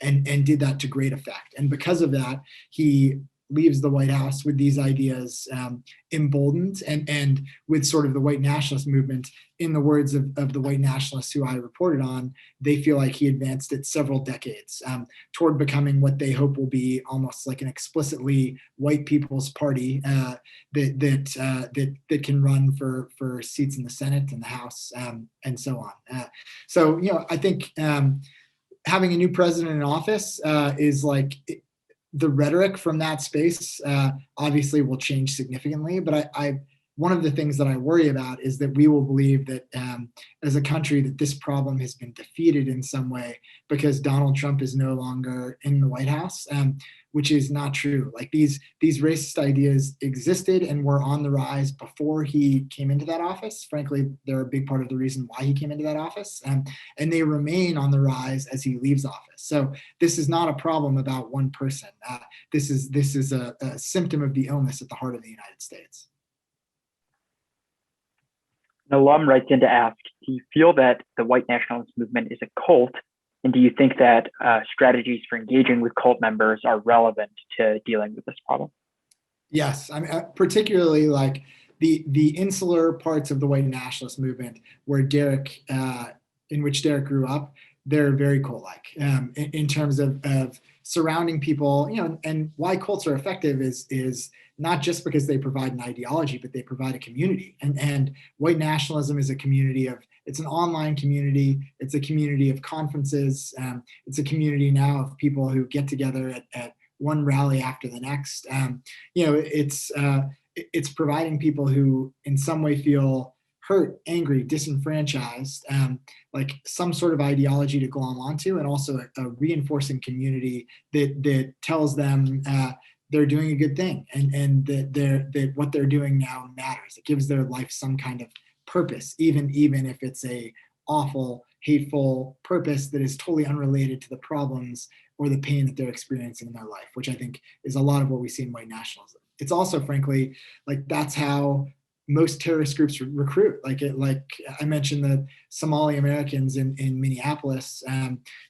and did that to great effect. And because of that, he leaves the White House with these ideas emboldened, and with sort of the white nationalist movement, in the words of the white nationalists who I reported on, they feel like he advanced it several decades toward becoming what they hope will be almost like an explicitly white people's party that can run for seats in the Senate and the House, and so on. So I think having a new president in office is like, the rhetoric from that space obviously will change significantly, but one of the things that I worry about is that we will believe that as a country that this problem has been defeated in some way because Donald Trump is no longer in the White House, which is not true. Like these racist ideas existed and were on the rise before he came into that office. Frankly, they're a big part of the reason why he came into that office, and they remain on the rise as he leaves office. So this is not a problem about one person. This is a symptom of the illness at the heart of the United States. An alum writes in to ask, do you feel that the white nationalist movement is a cult? And do you think that strategies for engaging with cult members are relevant to dealing with this problem? Yes, I mean, particularly like the insular parts of the white nationalist movement where in which Derrick grew up, they're very cult-like in terms of surrounding people, and why cults are effective is not just because they provide an ideology, but they provide a community. And white nationalism is a community it's an online community. It's a community of conferences. It's a community now of people who get together at one rally after the next. It's providing people who in some way feel hurt, angry, disenfranchised, like some sort of ideology to glom onto, and also a reinforcing community that tells them they're doing a good thing, and that what they're doing now matters. It gives their life some kind of purpose, even if it's a awful, hateful purpose that is totally unrelated to the problems or the pain that they're experiencing in their life, which I think is a lot of what we see in white nationalism. It's also, frankly, like that's how most terrorist groups recruit. Like I mentioned, the Somali Americans in Minneapolis,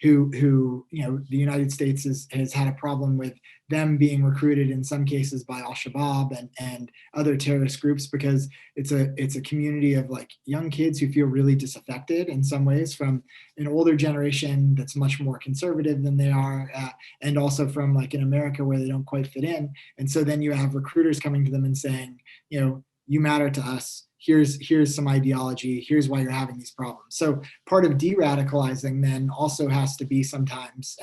who the United States has had a problem with them being recruited in some cases by Al-Shabaab and other terrorist groups, because it's a community of like young kids who feel really disaffected in some ways from an older generation that's much more conservative than they are, and also from like in America where they don't quite fit in. And so then you have recruiters coming to them and saying, you matter to us. Here's some ideology. Here's why you're having these problems. So part of de-radicalizing then also has to be sometimes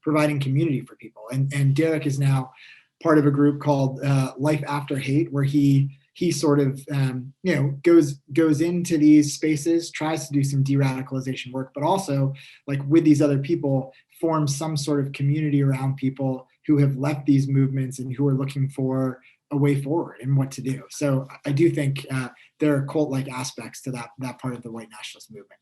providing community for people. And Derrick is now part of a group called Life After Hate, where he sort of goes into these spaces, tries to do some de-radicalization work, but also like with these other people forms some sort of community around people who have left these movements and who are looking for a way forward and what to do. So I do think there are cult-like aspects to that part of the white nationalist movement.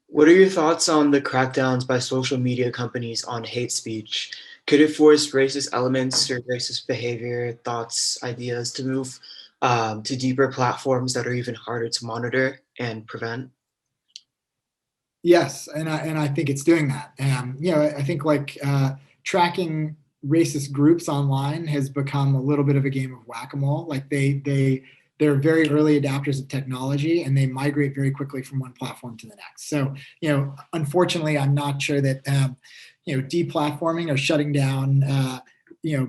What are your thoughts on the crackdowns by social media companies on hate speech? Could it force racist elements or racist behavior, thoughts, ideas to move to deeper platforms that are even harder to monitor and prevent? Yes, and I think it's doing that. I think like tracking racist groups online has become a little bit of a game of whack-a-mole. Like they're very early adapters of technology, and they migrate very quickly from one platform to the next. So, unfortunately, I'm not sure that, deplatforming or shutting down,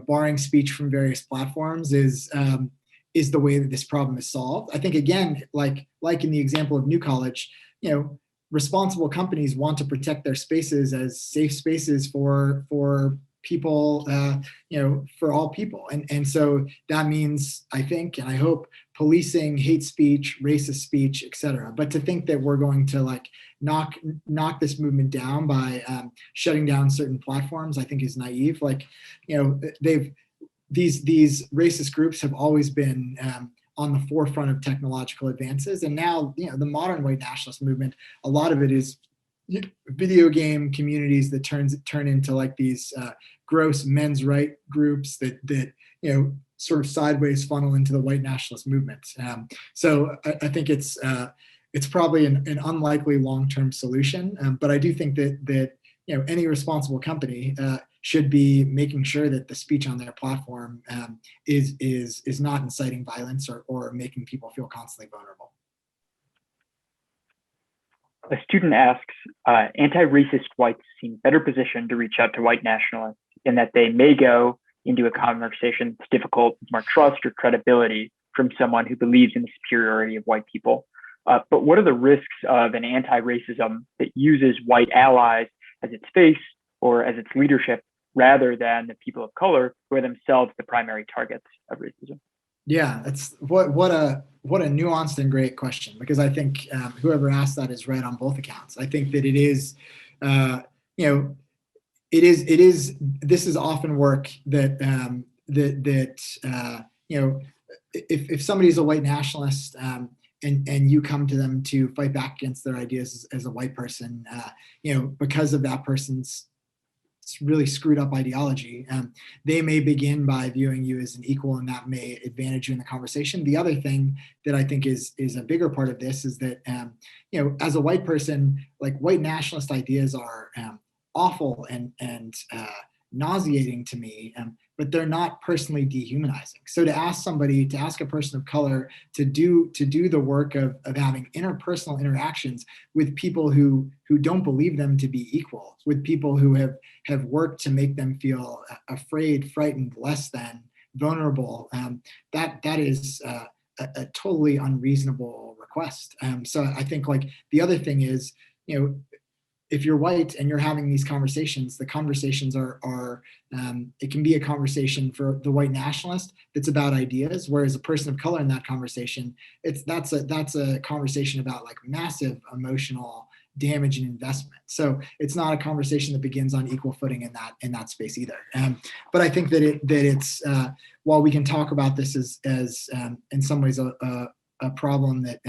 barring speech from various platforms is the way that this problem is solved. I think, again, like in the example of New College, responsible companies want to protect their spaces as safe spaces for people, for all people. And so that means, I think, and I hope, policing hate speech, racist speech, etc. But to think that we're going to like knock this movement down by shutting down certain platforms, I think is naive. Like, these racist groups have always been on the forefront of technological advances. And now, the modern white nationalist movement, a lot of it is video game communities that turn into like these gross men's right groups that sort of sideways funnel into the white nationalist movement. So I think it's probably an unlikely long-term solution, but I do think that any responsible company should be making sure that the speech on their platform is not inciting violence or making people feel constantly vulnerable. A student asks, anti-racist whites seem better positioned to reach out to white nationalists in that they may go into a conversation that's difficult with more trust or credibility from someone who believes in the superiority of white people. But what are the risks of an anti-racism that uses white allies as its face or as its leadership, rather than the people of color who are themselves the primary targets of racism? Yeah, it's what a nuanced and great question, because I think whoever asked that is right on both accounts. I think that it is, this is often work that if somebody's a white nationalist and you come to them to fight back against their ideas as a white person, because of that person's really screwed up ideology, they may begin by viewing you as an equal, and that may advantage you in the conversation. The other thing that I think is a bigger part of this is that, as a white person, like, white nationalist ideas are awful and nauseating to me, but they're not personally dehumanizing. So to ask a person of color to do the work of having interpersonal interactions with people who don't believe them to be equal, with people who have worked to make them feel afraid, frightened, less than, vulnerable, that is a totally unreasonable request. So I think, like, the other thing is, if you're white and you're having these conversations, the conversations are it can be a conversation for the white nationalist that's about ideas, whereas a person of color in that conversation, that's a conversation about like massive emotional damage and investment. So it's not a conversation that begins on equal footing in that space either. But I think that it's while we can talk about this as in some ways a problem that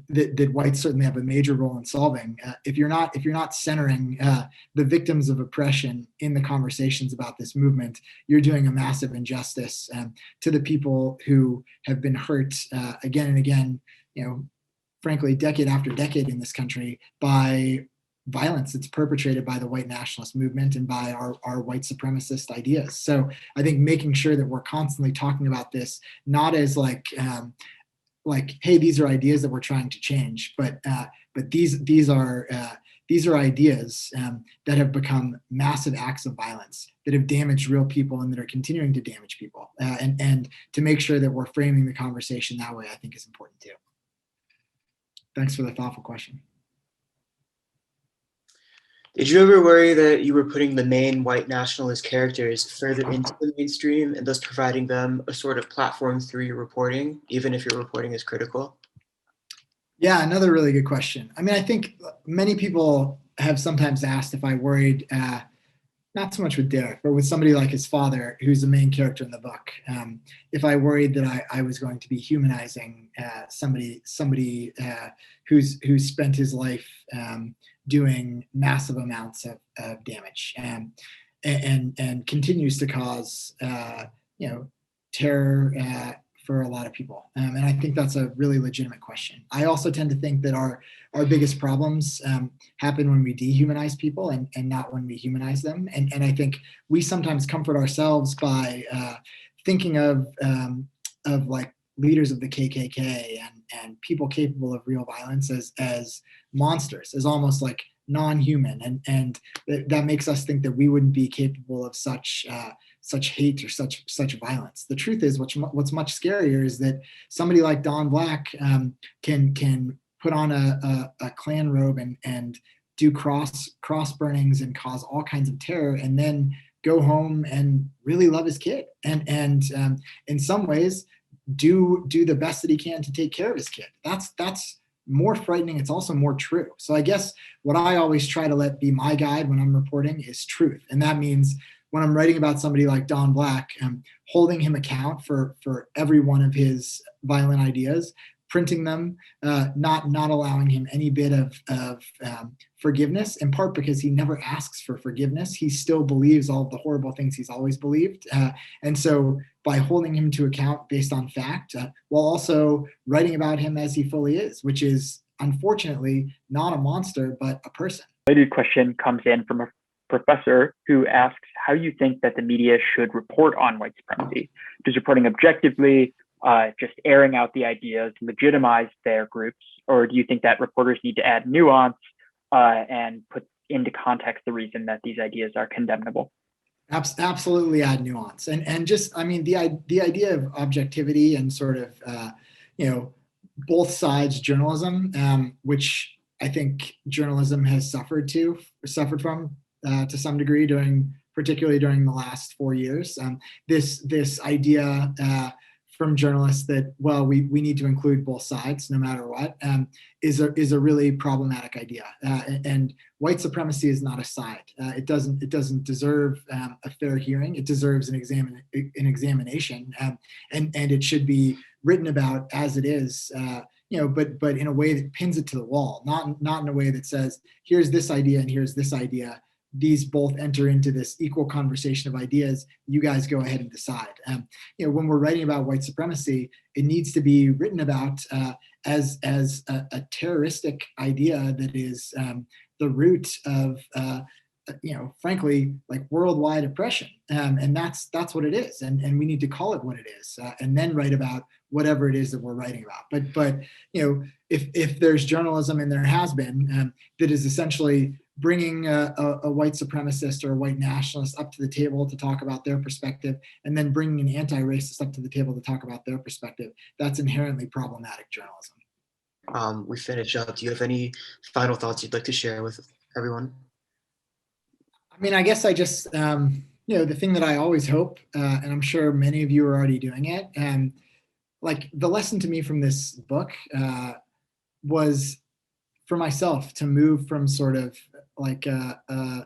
that whites certainly have a major role in solving. If you're not centering the victims of oppression in the conversations about this movement, you're doing a massive injustice to the people who have been hurt again and again, frankly, decade after decade in this country by violence that's perpetrated by the white nationalist movement and by our white supremacist ideas. So I think making sure that we're constantly talking about this, not as like, hey, these are ideas that we're trying to change, but these are ideas that have become massive acts of violence that have damaged real people and that are continuing to damage people. And to make sure that we're framing the conversation that way, I think, is important too. Thanks for the thoughtful question. Did you ever worry that you were putting the main white nationalist characters further into the mainstream and thus providing them a sort of platform through your reporting, even if your reporting is critical? Yeah, another really good question. I mean, I think many people have sometimes asked if I worried, not so much with Derrick, but with somebody like his father, who's the main character in the book, if I worried that I was going to be humanizing somebody who's spent his life doing massive amounts of damage and continues to cause terror for a lot of people. And I think that's a really legitimate question. I also tend to think that our biggest problems happen when we dehumanize people and not when we humanize them. And I think we sometimes comfort ourselves by thinking of like leaders of the KKK and people capable of real violence as monsters, as almost like non-human, and that makes us think that we wouldn't be capable of such hate or such violence. The truth is, what's much scarier is that somebody like Don Black can put on a Klan robe and do cross burnings and cause all kinds of terror, and then go home and really love his kid, and in some ways do the best that he can to take care of his kid. That's more frightening. It's also more true. So I guess what I always try to let be my guide when I'm reporting is truth, and that means when I'm writing about somebody like Don Black, holding him account for every one of his violent ideas, printing them, not allowing him any bit of forgiveness, in part because he never asks for forgiveness. He still believes all of the horrible things he's always believed. And so by holding him to account based on fact, while also writing about him as he fully is, which is unfortunately not a monster, but a person. A related question comes in from a professor who asks how you think that the media should report on white supremacy. Does reporting objectively, just airing out the ideas, legitimize their groups, or do you think that reporters need to add nuance and put into context the reason that these ideas are condemnable? Absolutely add nuance, and just, I mean, the idea of objectivity and sort of both sides journalism, which I think journalism has suffered from to some degree particularly during the last 4 years. This idea from journalists that, well, we need to include both sides no matter what, is a really problematic idea. And white supremacy is not a side. It doesn't deserve a fair hearing. It deserves an examination, and it should be written about as it is. But in a way that pins it to the wall, not in a way that says, here's this idea and here's this idea. These both enter into this equal conversation of ideas. You guys go ahead and decide. When we're writing about white supremacy, it needs to be written about as a terroristic idea that is the root of, frankly, like worldwide oppression. And that's what it is. And we need to call it what it is, and then write about whatever it is that we're writing about. But if there's journalism, and there has been, that is essentially bringing a white supremacist or a white nationalist up to the table to talk about their perspective, and then bringing an anti-racist up to the table to talk about their perspective, that's inherently problematic journalism. We finish up. Do you have any final thoughts you'd like to share with everyone? I mean, I guess I just, the thing that I always hope, and I'm sure many of you are already doing it, like the lesson to me from this book was for myself to move from sort of like a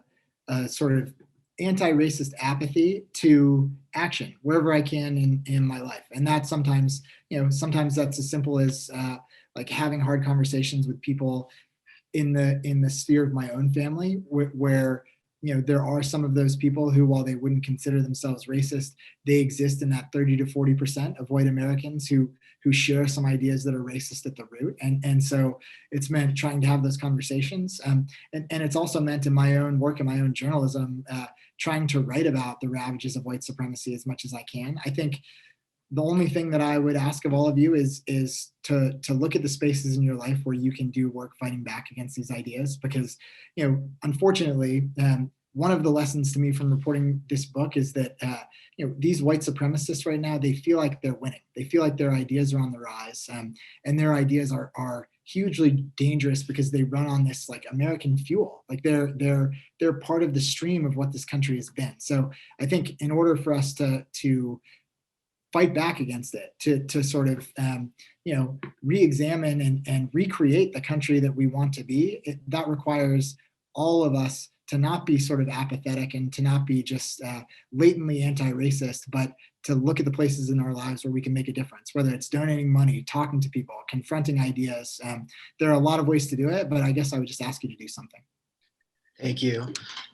sort of anti-racist apathy to action wherever I can in my life. And that sometimes that's as simple as like having hard conversations with people in the sphere of my own family, where there are some of those people who, while they wouldn't consider themselves racist, they exist in that 30 to 40% of white Americans who share some ideas that are racist at the root. And so it's meant trying to have those conversations. And it's also meant in my own work, in my own journalism, trying to write about the ravages of white supremacy as much as I can. I think the only thing that I would ask of all of you is to look at the spaces in your life where you can do work fighting back against these ideas, because, unfortunately, one of the lessons to me from reporting this book is that, these white supremacists right now, they feel like they're winning. They feel like their ideas are on the rise, and their ideas are hugely dangerous because they run on this like American fuel. Like they're part of the stream of what this country has been. So I think in order for us to fight back against it, to sort of re-examine and recreate the country that we want to be, that requires all of us to not be sort of apathetic and to not be just latently anti-racist, but to look at the places in our lives where we can make a difference, whether it's donating money, talking to people, confronting ideas. There are a lot of ways to do it, but I guess I would just ask you to do something. Thank you.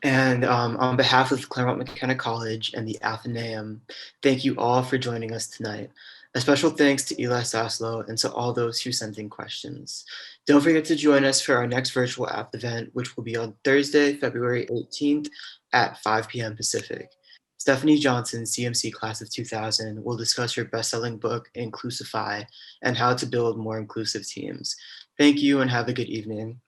And on behalf of Claremont McKenna College and the Athenaeum, thank you all for joining us tonight. A special thanks to Eli Saslow and to all those who sent in questions. Don't forget to join us for our next virtual app event, which will be on Thursday, February 18th at 5 p.m. Pacific. Stephanie Johnson, CMC Class of 2000, will discuss her best-selling book, Inclusify, and how to build more inclusive teams. Thank you and have a good evening.